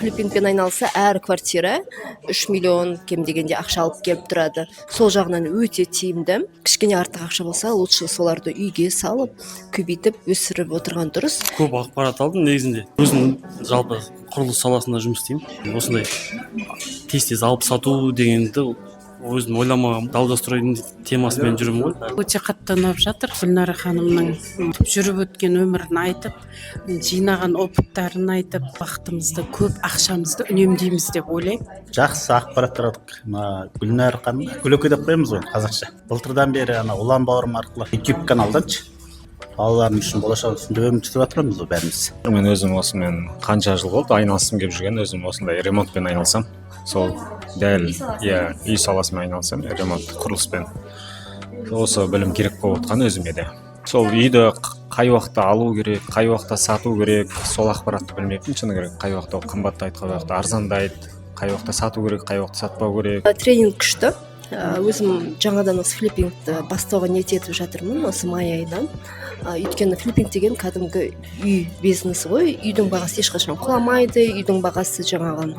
флиппингпен айналса әр квартира 3 миллион кем дегенде ақша алып келіп тұрады. Сол жағынан өте тиімді. Кішкене артық ақша болса, лучше соларды үйге салып, көбейтіп өсіріп отырған дұрыс. Көп ақпарат алдым негізінде. Өзім жалпы құрылыс саласында жұмыс істеймін. Осындай тез алып сату дегенді өзім ойламаған, даудастырудың темасымен жүрмін ғой. Өте қатты ұнап жатыр. Гүлнара ханымның жүріп өткен өмірін айтып, жинаған опыттарын айтып, уақытымызды көп, ақшамызды үнемдейміз деп ойлаймын. Жақсы ақпарат таратық. Гүлнара ханым, Гүлеке деп қоямыз ғой қазақша. Былтырдан бері ұлан бауырым арқылы YouTube каналданшы. Балаларым үшін болашақ үшін өмір сүріп жатырмыз ғой бәріміз. Мен өзім осымен қанша жыл болды айналысым келіп жүрген, өзім осындай ремонтпен айналысам. Сол дәл үй саласымен айналысам, ремонт, құрылыспен. Осы білім керек болып отқан өзіме де. Сол үйді қай уақытта алу керек, қай уақытта сату керек, сол ақпаратты білмеппін, шыны керек. Қай уақытта қымбаттайды, қай уақытта арзандайды, қай уақытта сату керек, қай уақытта сатпау керек. Тренинг күшті. Өзім жаңадан осы флиппингті бастауға ниет етіп жатырмын осы май айынан. Өйткені флиппинг деген кәдімгі үй бизнесі ғой. Үйдің бағасы ешқашан құламайды, үйдің бағасы жаңағы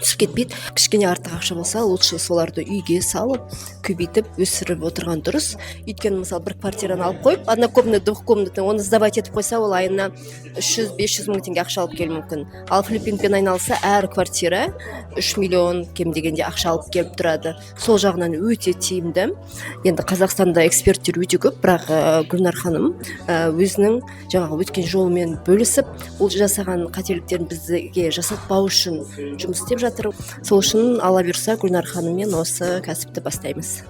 түсіп кетпейді. Кішкене артық ақша болса, лучше соларды үйге салып, көбейтіп өсіріп отырған дұрыс. Өйткені мысалы бір квартираны алып қойып, однокомнатный, двухкомнатный, оны сдавать етіп қойса, ол айына 300-500 мың теңге ақша алып келуі мүмкін. Ал флиппингпен айналса, әр квартира 3 миллион кем дегенде ақша алып келіп тұрады. Сол жағынан өте тиімді. Енді Қазақстанда эксперттер өте көп, бірақ Гүлнар ханым өзінің жаңағы өткен жолымен бөлісіп, ол жасаған қателіктерін бізге жасатпау үшін жұмыс істеп жатыр. Сол үшін алла бұйырса Гүлнар ханыммен осы кәсіпті бастаймыз.